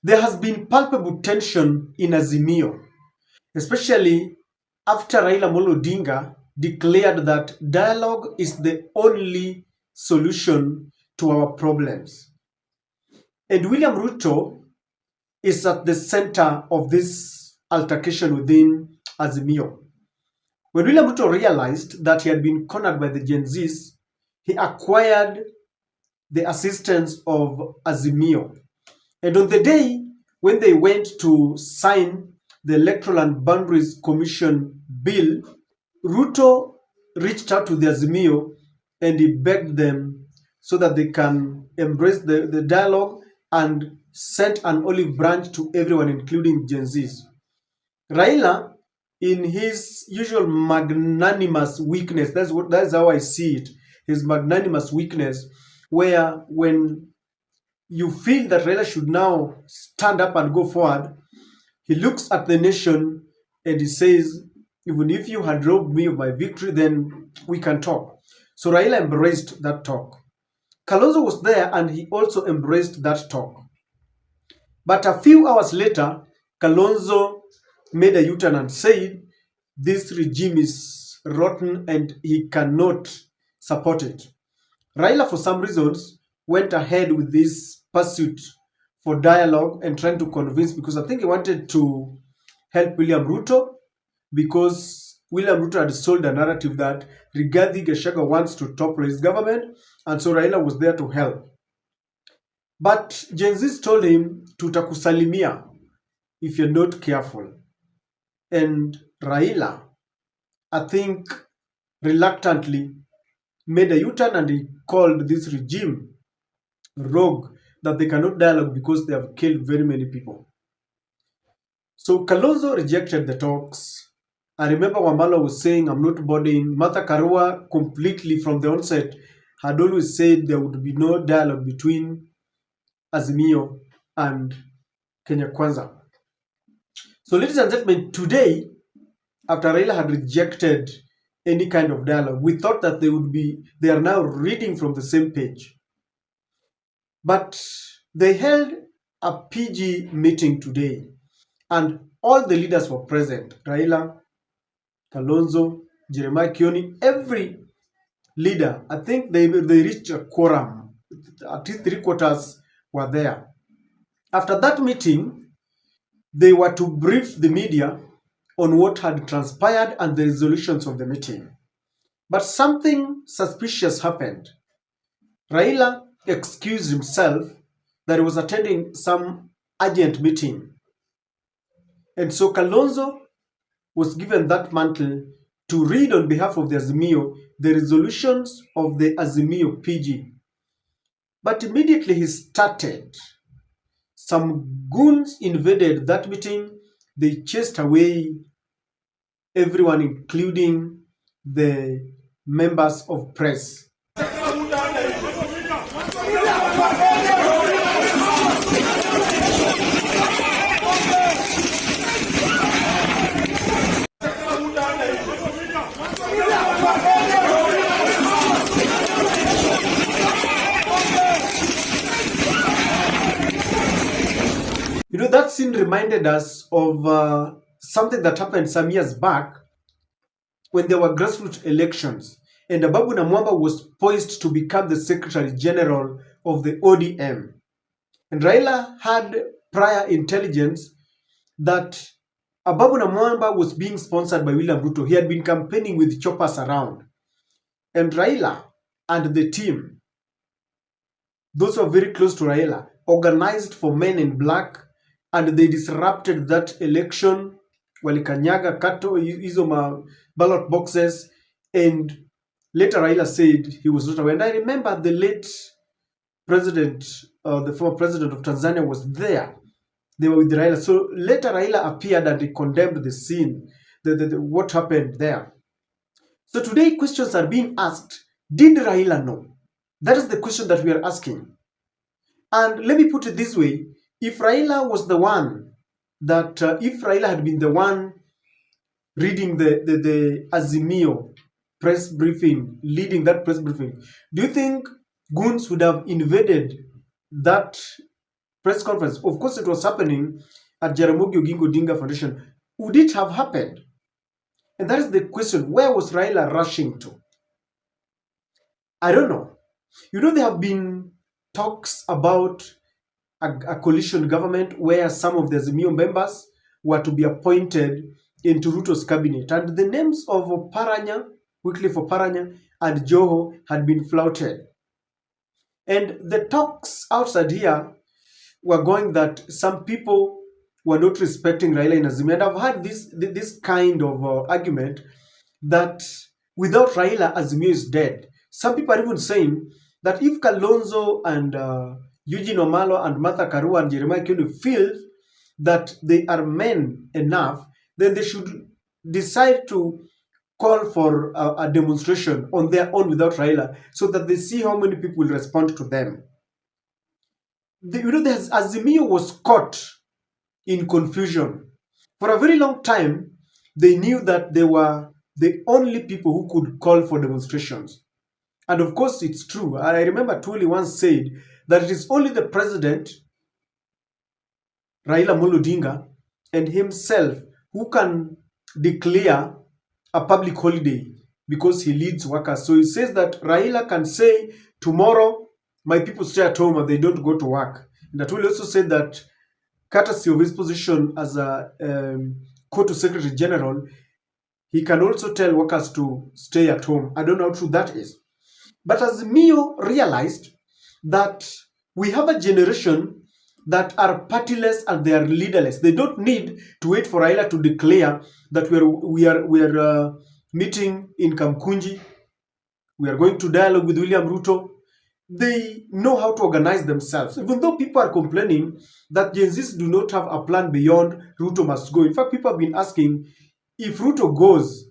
There has been palpable tension in Azimio, especially after Raila Amolo Odinga declared that dialogue is the only solution to our problems. And William Ruto is at the center of this altercation within Azimio. When William Ruto realized that he had been cornered by the Gen Zs, he acquired the assistance of Azimio. And on the day when they went to sign the Electoral and Boundaries Commission bill, Ruto reached out to the Azimio and he begged them so that they can embrace the dialogue and sent an olive branch to everyone, including Gen Zs. Raila, in his usual magnanimous weakness, that's how I see it, his magnanimous weakness, where when you feel that Raila should now stand up and go forward, he looks at the nation and he says, even if you had robbed me of my victory, then we can talk. So Raila embraced that talk. Kalonzo was there and he also embraced that talk. But a few hours later, Kalonzo made a U-turn and said, this regime is rotten and he cannot support it. Raila, for some reasons, went ahead with this pursuit for dialogue and trying to convince, because I think he wanted to help William Ruto, because William Ruto had sold a narrative that Rigathi Gachagua wants to topple his government, and so Raila was there to help. But Gen Zs told him, tutakusalimia if you're not careful. And Raila, I think, reluctantly made a U-turn and he called this regime rogue, that they cannot dialogue because they have killed very many people. So Kalonzo rejected the talks. I remember Wambala was saying, I'm not boarding. Martha Karua completely from the onset had always said there would be no dialogue between Azimio and Kenya Kwanza. So ladies and gentlemen, today, after Raila had rejected any kind of dialogue, we thought that they are now reading from the same page. But they held a PG meeting today, and all the leaders were present. Raila, Kalonzo, Jeremiah Kioni, every leader. I think they reached a quorum. At least 3/4 were there. After that meeting, they were to brief the media on what had transpired and the resolutions of the meeting. But something suspicious happened. Raila excused himself that he was attending some urgent meeting. And so Kalonzo was given that mantle to read on behalf of the Azimio the resolutions of the Azimio PG. But immediately he started, some goons invaded that meeting. They chased away everyone, including the members of press. You know, that scene reminded us of something that happened some years back when there were grassroots elections and Ababu Namwamba was poised to become the Secretary General of the ODM. And Raila had prior intelligence that Ababu Namwamba was being sponsored by William Ruto. He had been campaigning with choppers around. And Raila and the team, those who are very close to Raila, organized for Men in Black, and they disrupted that election. Walikanyaga kato hizo ballot boxes, and later Raila said he was not aware. And I remember the late president, the former president of Tanzania was there. They were with Raila. So later Raila appeared and he condemned the scene, what happened there. So today questions are being asked. Did Raila know? That is the question that we are asking. And let me put it this way. If Raila was the one that, if Raila had been the one reading the Azimio press briefing, leading that press briefing, do you think Goons would have invaded that press conference. Of course, it was happening at Jaramogi Oginga Odinga Foundation. Would it have happened? And that is the question. Where was Raila rushing to? I don't know. There have been talks about a coalition government where some of the Azimio members were to be appointed into Ruto's cabinet. And the names of Paranya, Wycliffe Paranya, and Joho had been flouted. And the talks outside here were going that some people were not respecting Raila in Azimio. And I've had this kind of argument that without Raila, Azimio is dead. Some people are even saying that if Kalonzo and Eugene Omalo and Martha Karua and Jeremiah Kioni feel that they are men enough, then they should decide to call for a demonstration on their own without Raila, so that they see how many people will respond to them. Azimio was caught in confusion. For a very long time, they knew that they were the only people who could call for demonstrations. And of course, it's true. I remember Tuli once said that it is only the president, Raila Amolo Odinga, and himself who can declare a public holiday because he leads workers. So he says that Raila can say, tomorrow, my people stay at home and they don't go to work. And Tuli also said that, courtesy of his position as a Kotu Secretary General, he can also tell workers to stay at home. I don't know how true that is. But Azimio realized that we have a generation that are partyless and they are leaderless. They don't need to wait for Raila to declare that we are meeting in Kamkunji. We are going to dialogue with William Ruto. They know how to organize themselves. Even though people are complaining that Gen Zs do not have a plan beyond Ruto must go. In fact, people have been asking, if Ruto goes,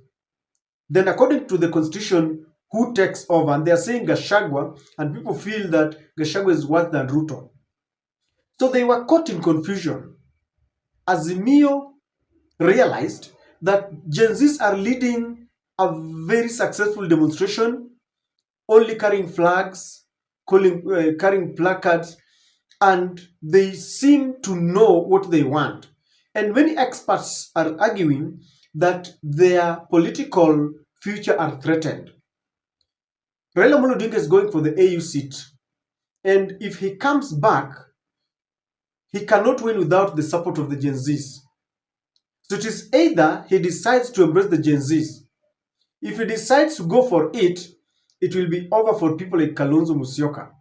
then according to the constitution, who takes over? And they are saying Gachagua, and people feel that Gachagua is worse than Ruto. So they were caught in confusion. Azimio realized that Gen Zs are leading a very successful demonstration, only carrying flags, carrying placards, and they seem to know what they want. And many experts are arguing that their political future are threatened. Raila Amolo Odinga is going for the AU seat. And if he comes back, he cannot win without the support of the Gen Zs. So it is either he decides to embrace the Gen Zs. If he decides to go for it, it will be over for people like Kalonzo Musyoka.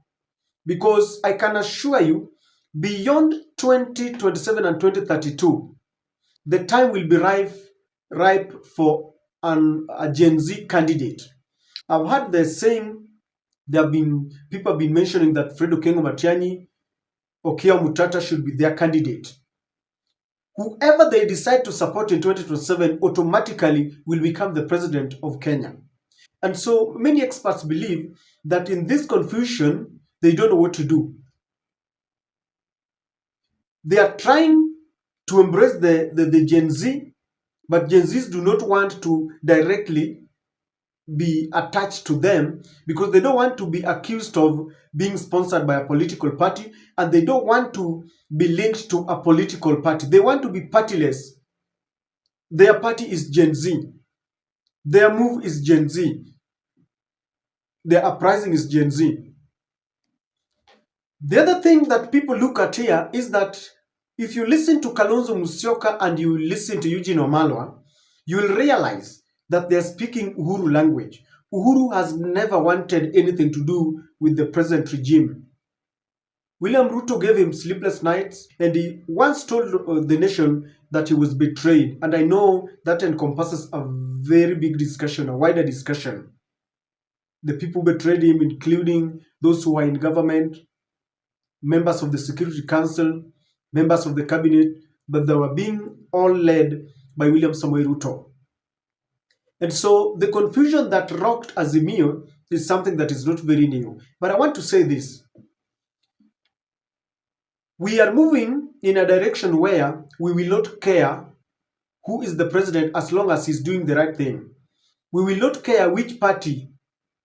Because I can assure you, beyond 2027 and 2032, the time will be ripe for a Gen Z candidate. I've heard the saying, people have been mentioning that Fred Okengo Matiang'i, Okiya Mutata should be their candidate. Whoever they decide to support in 2027 automatically will become the president of Kenya. And so many experts believe that in this confusion, they don't know what to do. They are trying to embrace the Gen Z, but Gen Zs do not want to directly be attached to them because they don't want to be accused of being sponsored by a political party, and they don't want to be linked to a political party. They want to be partyless. Their party is Gen Z. Their move is Gen Z. Their uprising is Gen Z. The other thing that people look at here is that if you listen to Kalonzo Musyoka and you listen to Eugene Wamalwa, you will realize that they're speaking Uhuru language. Uhuru has never wanted anything to do with the present regime. William Ruto gave him sleepless nights, and he once told the nation that he was betrayed. And I know that encompasses a very big discussion, a wider discussion. The people betrayed him, including those who are in government, members of the Security Council, members of the cabinet, but they were being all led by William Samoei Ruto. And so the confusion that rocked Azimio is something that is not very new. But I want to say this. We are moving in a direction where we will not care who is the president as long as he's doing the right thing. We will not care which party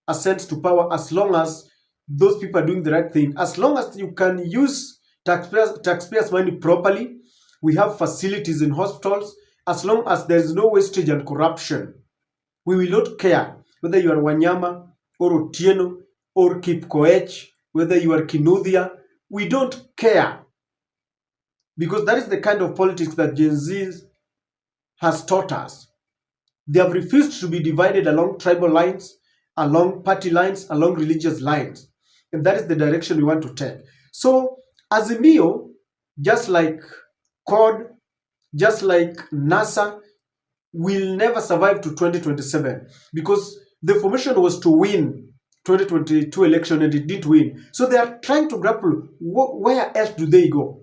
ascends to power as long as those people are doing the right thing. As long as you can use taxpayers money properly. We have facilities in hospitals. As long as there is no wastage and corruption, we will not care whether you are Wanyama or Otieno or Kipkoech, whether you are Kinuthia. We don't care, because that is the kind of politics that Gen Z has taught us. They have refused to be divided along tribal lines, along party lines, along religious lines. And that is the direction we want to take. So, Azimio, just like CORD, just like NASA, will never survive to 2027, because the formation was to win 2022 election and it didn't win. So they are trying to grapple, where else do they go?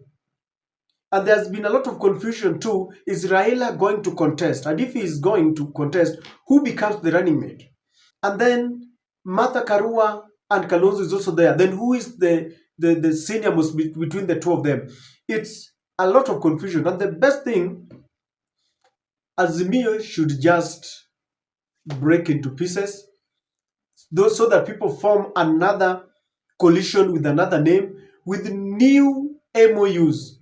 And there's been a lot of confusion too. Is RAILa going to contest? And if he is going to contest, who becomes the running mate? And then Martha Karua and Kalonzo is also there. Then who is the senior most between the two of them? It's a lot of confusion. And the best thing, Azimio should just break into pieces, so that people form another coalition with another name, with new MOUs,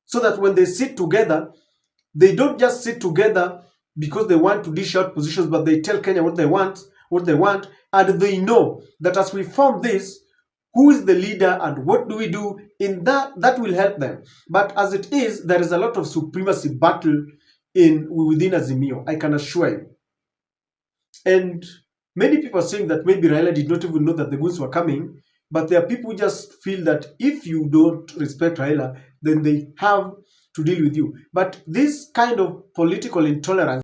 so that when they sit together, they don't just sit together because they want to dish out positions, but they tell Kenya what they want, and they know that as we form this, who is the leader and what do we do in that will help them. But as it is, there is a lot of supremacy battle within Azimio, I can assure you. And many people are saying that maybe RAILa did not even know that the Goons were coming, but there are people who just feel that if you don't respect RAILa, then they have to deal with you. But this kind of political intolerance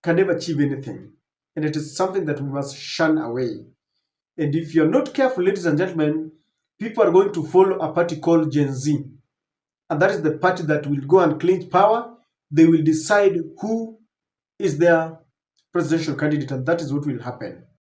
can never achieve anything. And it is something that we must shun away. And if you're not careful, ladies and gentlemen, people are going to follow a party called Gen Z. And that is the party that will go and clinch power. They will decide who is their presidential candidate, and that is what will happen.